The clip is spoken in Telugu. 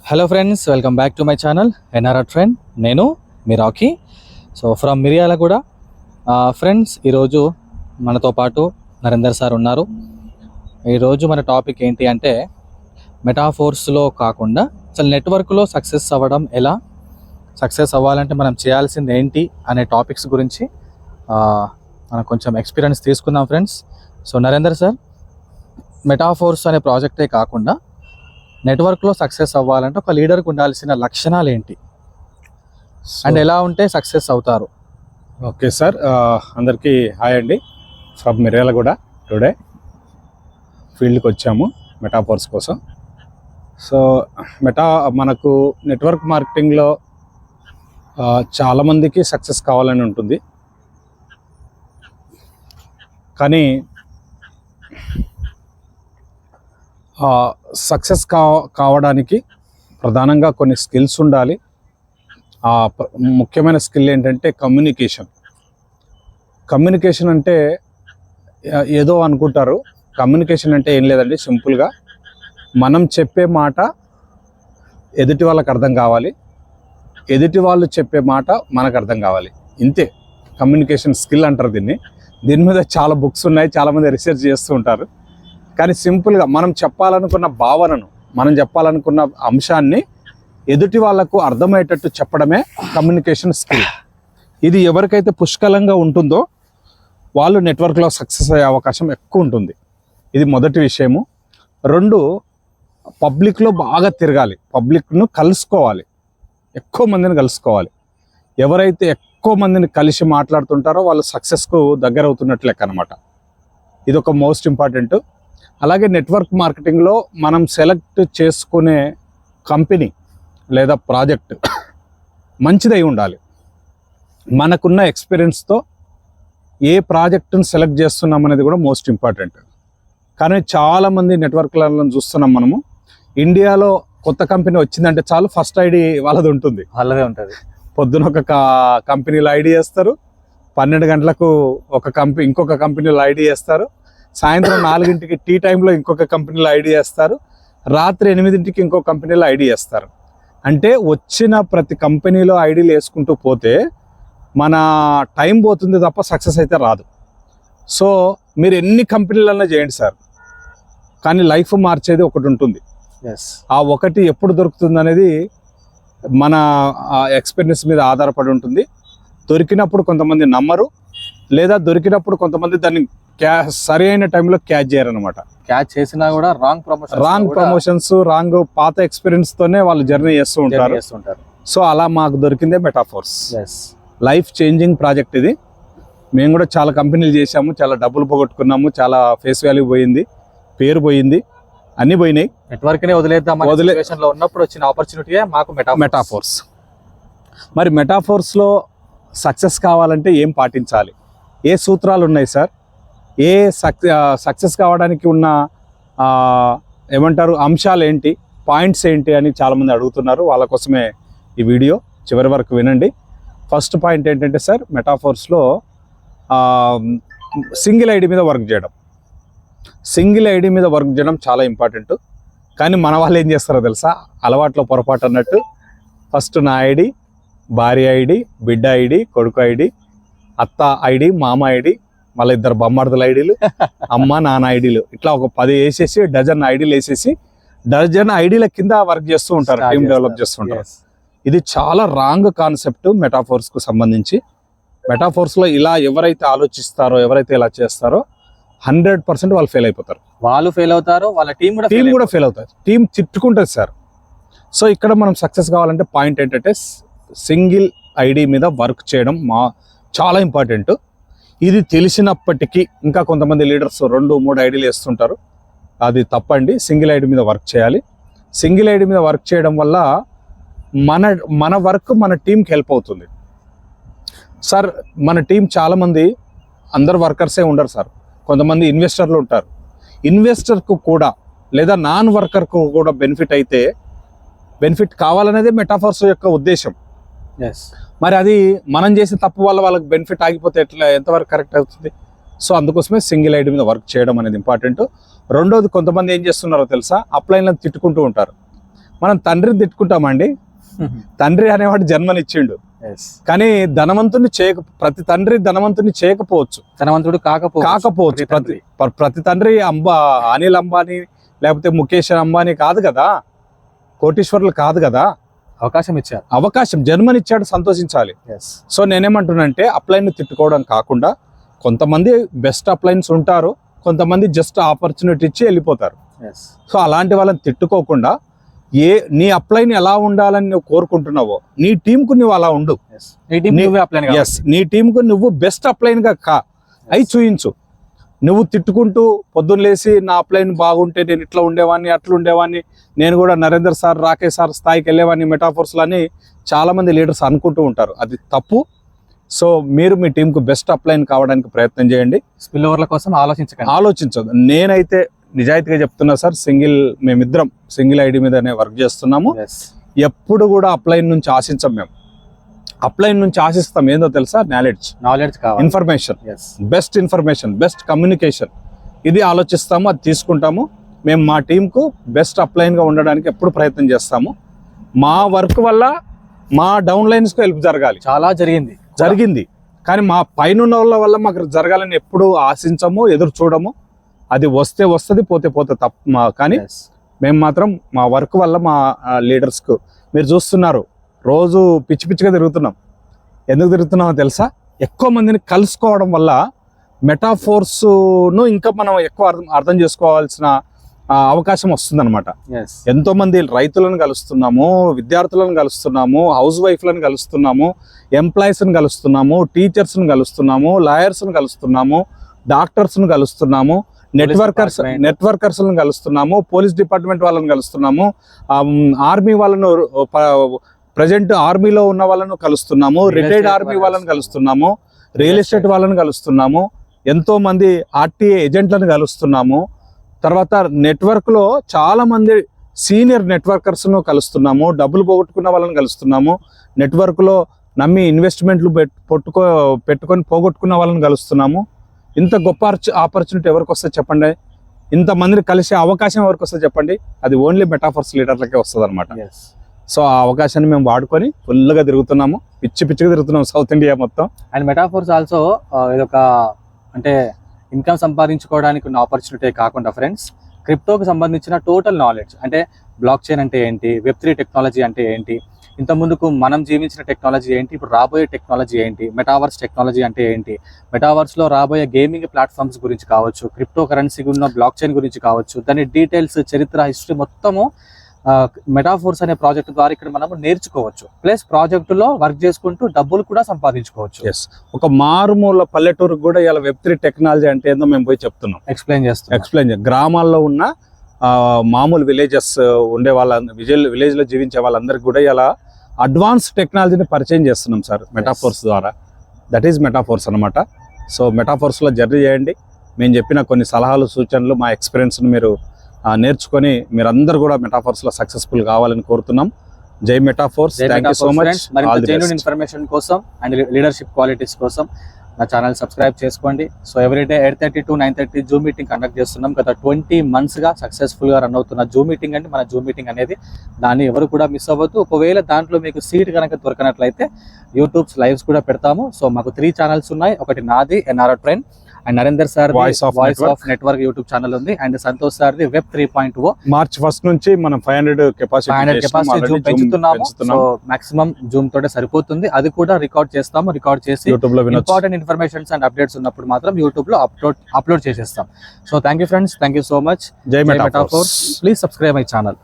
Hello friends, welcome back to my channel NRR trend. నేను మీ Rocky. So from Miryalaguda. Friends, ఈరోజు మనతో పాటు నరేందర్ సార్ ఉన్నారు. ఈరోజు మన టాపిక్ ఏంటి అంటే మెటాఫోర్స్లో కాకుండా అసలు నెట్వర్క్లో సక్సెస్ అవ్వడం ఎలా, సక్సెస్ అవ్వాలంటే మనం చేయాల్సింది ఏంటి అనే టాపిక్స్ గురించి మనం కొంచెం ఎక్స్పీరియన్స్ తీసుకుందాం friends. So Narender sir, metaphors అనే ప్రాజెక్టే కాకుండా నెట్వర్క్లో సక్సెస్ అవ్వాలంటే ఒక లీడర్కి ఉండాల్సిన లక్షణాలు ఏంటి అండ్ ఎలా ఉంటే సక్సెస్ అవుతారు? ఓకే సార్, అందరికీ హాయ్ అండి. ఫ్రమ్ మిర్యాలగూడ. టుడే ఫీల్డ్కి వచ్చాము మెటాఫోర్స్ కోసం. సో మనకు నెట్వర్క్ మార్కెటింగ్లో చాలామందికి సక్సెస్ కావాలని ఉంటుంది, కానీ సక్సెస్ కావడానికి ప్రధానంగా కొన్ని స్కిల్స్ ఉండాలి. ముఖ్యమైన స్కిల్ ఏంటంటే కమ్యూనికేషన్. కమ్యూనికేషన్ అంటే ఏదో అనుకుంటారు. కమ్యూనికేషన్ అంటే ఏం లేదండి, సింపుల్గా మనం చెప్పే మాట ఎదుటి వాళ్ళకి అర్థం కావాలి, ఎదుటి వాళ్ళు చెప్పే మాట మనకు అర్థం కావాలి. ఇంతే కమ్యూనికేషన్ స్కిల్ అంటారు దీన్ని. దీని మీద చాలా బుక్స్ ఉన్నాయి, చాలామంది రీసెర్చ్ చేస్తూ ఉంటారు. కానీ సింపుల్గా మనం చెప్పాలనుకున్న భావనను, మనం చెప్పాలనుకున్న అంశాన్ని ఎదుటి వాళ్లకు అర్థమయ్యేటట్టు చెప్పడమే కమ్యూనికేషన్ స్కిల్. ఇది ఎవరికైతే పుష్కలంగా ఉంటుందో వాళ్ళు నెట్వర్క్లో సక్సెస్ అయ్యే అవకాశం ఎక్కువ ఉంటుంది. ఇది మొదటి విషయము. రెండు, పబ్లిక్లో బాగా తిరగాలి, పబ్లిక్ను కలుసుకోవాలి, ఎక్కువ మందిని కలుసుకోవాలి. ఎవరైతే ఎక్కువ మందిని కలిసి మాట్లాడుతుంటారో వాళ్ళు సక్సెస్కు దగ్గర అవుతున్నట్లు లెక్క అనమాట. ఇది ఒక మోస్ట్ ఇంపార్టెంట్. అలాగే నెట్వర్క్ మార్కెటింగ్లో మనం సెలెక్ట్ చేసుకునే కంపెనీ లేదా ప్రాజెక్ట్ మంచిదై ఉండాలి. మనకున్న ఎక్స్పీరియన్స్తో ఏ ప్రాజెక్టును సెలెక్ట్ చేస్తున్నాం అనేది కూడా మోస్ట్ ఇంపార్టెంట్. కానీ చాలామంది నెట్వర్క్లను చూస్తున్నాం మనము. ఇండియాలో కొత్త కంపెనీ వచ్చిందంటే చాలు ఫస్ట్ ఐడి వాళ్ళది ఉంటుంది, వాళ్ళదే ఉంటుంది. పొద్దున ఒక కంపెనీలో ఐడి చేస్తారు, 12 గంటలకు ఇంకొక కంపెనీలో ఐడి చేస్తారు, సాయంత్రం 4 టీ టైంలో ఇంకొక కంపెనీలో ఐడి చేస్తారు, రాత్రి 8 ఇంకొక కంపెనీలో ఐడి చేస్తారు. అంటే వచ్చిన ప్రతి కంపెనీలో ఐడీలు వేసుకుంటూ పోతే మన టైం పోతుంది తప్ప సక్సెస్ అయితే రాదు. సో మీరు ఎన్ని కంపెనీలన్నా చేయండి సార్, కానీ లైఫ్ మార్చేది ఒకటి ఉంటుంది. ఆ ఒకటి ఎప్పుడు దొరుకుతుంది అనేది మన ఎక్స్పీరియన్స్ మీద ఆధారపడి ఉంటుంది. దొరికినప్పుడు కొంతమంది నమ్మరు, లేదా దొరికినప్పుడు కొంతమంది దాన్ని సరి అయిన టైంలో క్యాచ్ చేయరనమాట. క్యాచ్ చేసినా కూడా రాంగ్ ప్రమోషన్స్, రాంగ్ పాత ఎక్స్పీరియన్స్ తోనే వాళ్ళు జర్నీ చేస్తూ ఉంటారు. సో అలా మాకు దొరికిందే మెటాఫోర్స్. లైఫ్ చేంజింగ్ ప్రాజెక్ట్ ఇది. మేము కూడా చాలా కంపెనీలు చేసాము, చాలా డబ్బులు పోగొట్టుకున్నాము, చాలా ఫేస్ వాల్యూ పోయింది, పేరు పోయింది, అన్ని పోయినాయి. నెట్వర్క్ వదిలేద్దాం ఉన్నప్పుడు వచ్చిన ఆపర్చునిటీ మాకు మెటాఫోర్స్. మరి మెటాఫోర్స్లో సక్సెస్ కావాలంటే ఏం పాటించాలి, ఏ సూత్రాలు ఉన్నాయి సార్, ఏ సక్సెస్ కావడానికి ఉన్న ఏమంటారు అంశాలు ఏంటి, పాయింట్స్ ఏంటి అని చాలామంది అడుగుతున్నారు. వాళ్ళ కోసమే ఈ వీడియో చివరి వరకు వినండి. ఫస్ట్ పాయింట్ ఏంటంటే సార్, మెటాఫోర్స్లో సింగిల్ ఐడి మీద వర్క్ చేయడం. సింగిల్ ఐడి మీద వర్క్ చేయడం చాలా ఇంపార్టెంట్. కానీ మన వాళ్ళు ఏం చేస్తారో తెలుసా, అలవాట్లో పొరపాటు అన్నట్టు ఫస్ట్ నా ఐడి, భార్య ఐడి, బిడ్డ ఐడి, కొడుకు ఐడి, అత్త ఐడి, మామ ఐడి, మళ్ళీ 2 బొమ్మర్దుల ఐడీలు, అమ్మ నాన్న ఐడీలు, ఇట్లా ఒక 10 వేసేసి డజన్ ఐడీలు వేసేసి డజన్ ఐడీల కింద వర్క్ చేస్తూ ఉంటారు, టీమ్ డెవలప్ చేస్తుంటారు. ఇది చాలా రాంగ్ కాన్సెప్ట్ మెటాఫోర్స్కు సంబంధించి. మెటాఫోర్స్లో ఇలా ఎవరైతే ఆలోచిస్తారో, ఎవరైతే ఇలా చేస్తారో 100% వాళ్ళు ఫెయిల్ అయిపోతారు. వాళ్ళు ఫెయిల్ అవుతారు, వాళ్ళ టీం కూడా ఫెయిల్ అవుతారు, టీం తిట్టుకుంటుంది సార్. సో ఇక్కడ మనం సక్సెస్ కావాలంటే పాయింట్ ఏంటంటే సింగిల్ ఐడి మీద వర్క్ చేయడం చాలా ఇంపార్టెంట్. ఇది తెలిసినప్పటికీ ఇంకా కొంతమంది లీడర్స్ 2-3 ఐడీలు వేస్తుంటారు, అది తప్పండి. సింగిల్ ఐడి మీద వర్క్ చేయాలి. సింగిల్ ఐడి మీద వర్క్ చేయడం వల్ల మన వర్క్ మన టీంకి హెల్ప్ అవుతుంది సార్. మన టీం చాలామంది అందరు వర్కర్సే ఉండరు సార్, కొంతమంది ఇన్వెస్టర్లు ఉంటారు. ఇన్వెస్టర్కు కూడా లేదా నాన్ వర్కర్కు కూడా బెనిఫిట్ కావాలనేదే మెటాఫోర్స్ యొక్క ఉద్దేశం. మరి అది మనం చేసే తప్పు వల్ల వాళ్ళకి బెనిఫిట్ ఆగిపోతే ఎంతవరకు కరెక్ట్ అవుతుంది? సో అందుకోసమే సింగిల్ ఐడి మీద వర్క్ చేయడం అనేది ఇంపార్టెంట్. రెండోది, కొంతమంది ఏం చేస్తున్నారో తెలుసా, అప్లైన్లను తిట్టుకుంటూ ఉంటారు. మనం తండ్రిని తిట్టుకుంటామండి. తండ్రి అనేవాడు జన్మనిచ్చిండు, కానీ ధనవంతుని ప్రతి తండ్రి ధనవంతుని చేయకపోవచ్చు, ధనవంతుడు కాకపోవచ్చు. ప్రతి తండ్రి అనిల్ అంబానీ లేకపోతే ముఖేష్ అంబానీ కాదు కదా, కోటీశ్వరులు కాదు కదా. అవకాశం జన్మనిచ్చాడు, సంతోషించాలి. సో నేనేమంటున్నానంటే అప్లైన్ తిట్టుకోవడం కాకుండా కొంతమంది బెస్ట్ అప్లైన్స్ ఉంటారు, కొంతమంది జస్ట్ ఆపర్చునిటీ ఇచ్చి వెళ్ళిపోతారు. సో అలాంటి వాళ్ళని తిట్టుకోకుండా నీ అప్లైన్ ఎలా ఉండాలని నువ్వు కోరుకుంటున్నావో నీ టీంకు నువ్వు అలా ఉండు. నీ టీంకు నువ్వు బెస్ట్ అప్లైన్ గా అయి చూయించు. నువ్వు తిట్టుకుంటూ పొద్దున్న లేసి నా అప్లైన్ బాగుంటే నేను ఇట్లా ఉండేవాడిని అట్లా ఉండేవాడిని, నేను కూడా నరేందర్ సార్ రాకేష్ సార్ స్థాయికి వెళ్ళేవాడిని మెటాఫోర్స్లో అని చాలా మంది లీడర్స్ అనుకుంటూ ఉంటారు. అది తప్పు. సో మీరు మీ టీంకు బెస్ట్ అప్లైన్ కావడానికి ప్రయత్నం చేయండి. స్పిల్ ఓవర్ల కోసం ఆలోచించదు. నేనైతే నిజాయితీగా చెప్తున్నా సార్, మేమిద్దరం సింగిల్ ఐడి మీదనే వర్క్ చేస్తున్నాము. ఎప్పుడు కూడా అప్లైన్ నుంచి ఆశించం. మేము అప్లైన్ నుంచి ఆశిస్తాం ఏందో తెలుసా? Knowledge, information, best communication. ఇది ఆలోచిస్తాము, అది తీసుకుంటాము. మేము మా టీంకు బెస్ట్ అప్లైన్ గా ఉండడానికి ఎప్పుడు ప్రయత్నం చేస్తాము. మా వర్క్ వల్ల మా డౌన్ లైన్స్ కు హెల్ప్ జరగాలి. చాలా జరిగింది, కానీ మా పైన వాళ్ళ వల్ల మాకు జరగాలని ఎప్పుడు ఆశించము, ఎదురు చూడము. అది వస్తే వస్తుంది, పోతే తప్ప. కానీ మేము మాత్రం మా వర్క్ వల్ల మా లీడర్స్ కు, మీరు చూస్తున్నారు రోజు పిచ్చిగా తిరుగుతున్నాం. ఎందుకు తిరుగుతున్నామో తెలుసా? ఎక్కువ మందిని కలుసుకోవడం వల్ల మెటాఫోర్స్ను ఇంకా మనం ఎక్కువ అర్థం చేసుకోవాల్సిన అవకాశం వస్తుందన్నమాట. ఎంతో మంది రైతులను కలుస్తున్నాము, విద్యార్థులను కలుస్తున్నాము, హౌస్ వైఫ్లను కలుస్తున్నాము, ఎంప్లాయీస్ని కలుస్తున్నాము, టీచర్స్ని కలుస్తున్నాము, లాయర్స్ని కలుస్తున్నాము, డాక్టర్స్ని కలుస్తున్నాము, నెట్వర్కర్స్లను కలుస్తున్నాము, పోలీస్ డిపార్ట్మెంట్ వాళ్ళని కలుస్తున్నాము, ఆర్మీ వాళ్ళను, ప్రజెంట్ ఆర్మీలో ఉన్న వాళ్ళను కలుస్తున్నాము, రిటైర్డ్ ఆర్మీ వాళ్ళని కలుస్తున్నాము, రియల్ ఎస్టేట్ వాళ్ళని కలుస్తున్నాము, ఎంతో మంది ఆర్టీఏ ఏజెంట్లను కలుస్తున్నాము. తర్వాత నెట్వర్క్ లో చాలా మంది సీనియర్ నెట్వర్కర్స్ను కలుస్తున్నాము, డబ్బులు పోగొట్టుకున్న వాళ్ళని కలుస్తున్నాము, నెట్వర్క్ లో నమ్మి ఇన్వెస్ట్మెంట్లు పెట్టుకొని పోగొట్టుకున్న వాళ్ళని కలుస్తున్నాము. ఇంత గొప్ప ఆపర్చునిటీ ఎవరికి వస్తే చెప్పండి? ఇంతమందిని కలిసే అవకాశం ఎవరికి వస్తే చెప్పండి? అది ఓన్లీ మెటాఫోర్స్ లీడర్లకే వస్తుంది అనమాట. సో ఆ అవకాశాన్ని మేము వాడుకొని ఫుల్గా తిరుగుతున్నాము, పిచ్చిగా తిరుగుతున్నాము సౌత్ ఇండియా మొత్తం. అండ్ మెటాఫోర్స్ ఆల్సో ఇదొక అంటే ఇన్కమ్ సంపాదించుకోవడానికి ఉన్న ఆపర్చునిటీ కాకుండా ఫ్రెండ్స్, క్రిప్టోకి సంబంధించిన టోటల్ నాలెడ్జ్, అంటే బ్లాక్ చైన్ అంటే ఏంటి, వెబ్3 టెక్నాలజీ అంటే ఏంటి, ఇంత ముందుకు మనం జీవించిన టెక్నాలజీ ఏంటి, ఇప్పుడు రాబోయే టెక్నాలజీ ఏంటి, మెటావర్స్ టెక్నాలజీ అంటే ఏంటి, మెటావర్స్లో రాబోయే గేమింగ్ ప్లాట్ఫామ్స్ గురించి కావచ్చు, క్రిప్టో కరెన్సీ ఉన్న బ్లాక్ చైన్ గురించి కావచ్చు, దాని డీటెయిల్స్, చరిత్ర, హిస్టరీ మొత్తము మెటాఫోర్స్ అనే ప్రాజెక్ట్ ద్వారా ఇక్కడ మనము నేర్చుకోవచ్చు. ప్లస్ ప్రాజెక్టులో వర్క్ చేసుకుంటూ డబ్బులు కూడా సంపాదించుకోవచ్చు. ఒక మారుమూల పల్లెటూరుకు కూడా ఇలా వెబ్3 టెక్నాలజీ అంటే ఏందో మేము పోయి చెప్తున్నాం, ఎక్స్ప్లెయిన్ గ్రామాల్లో ఉన్న మామూలు విలేజెస్ ఉండే విలేజ్ లో జీవించే వాళ్ళందరికీ కూడా ఇలా అడ్వాన్స్ టెక్నాలజీని పరిచయం చేస్తున్నాం సార్ మెటాఫోర్స్ ద్వారా. దట్ ఈజ్ మెటాఫోర్స్ అనమాట. సో మెటాఫోర్స్ లో జర్నీ చేయండి. మేము చెప్పిన కొన్ని సలహాలు, సూచనలు, మా ఎక్స్పీరియన్స్ మీరు నేర్చుకొని మీరందరూ కూడా మెటాఫోర్స్ లో సక్సెస్ఫుల్ కావాలని కోరుతున్నాం. జై metaphors. Thank you so much. Genuine information కోసం అండ్ లీడర్షిప్ క్వాలిటీస్ కోసం నా ఛానల్ సబ్స్క్రైబ్ చేసుకోండి. So everyday 8:30 to 9:30 Zoom meeting conduct చేస్తున్నాం. గత 20 months గా సక్సెస్ఫుల్ గా రన్ అవుతున్న జూమ్ మీటింగ్ అండి మన జూమ్ మీటింగ్ అనేది. దాన్ని ఎవరు కూడా మిస్ అవ్వద్దు. ఒకవేళ దాంట్లో మీకు సీట్ కనుక దొరకనట్లయితే యూట్యూబ్ లైవ్స్ కూడా పెడతాము. సో మాకు 3 ఛానల్స్ ఉన్నాయి. ఒకటి నాది NRR train, and Narender sir voice of network YouTube channel ఉంది, and Santosh sir the web 3.0. March 1 నుంచి మనం 500 కెపాసిటీ జూమ్ పెంచుతున్నాము. సో మాక్సిమం జూమ్ తోటే సరిపోతుంది. అది కూడా రికార్డ్ చేస్తాము. రికార్డ్ చేసి ఇంపార్టెంట్ ఇన్ఫర్మేషన్స్ అండ్ అప్డేట్స్ ఉన్నప్పుడు మాత్రం యూట్యూబ్ లో అప్లోడ్ చేసేస్తాం. So thank you friends, thank you so much. జై Metaforce. Please subscribe my channel.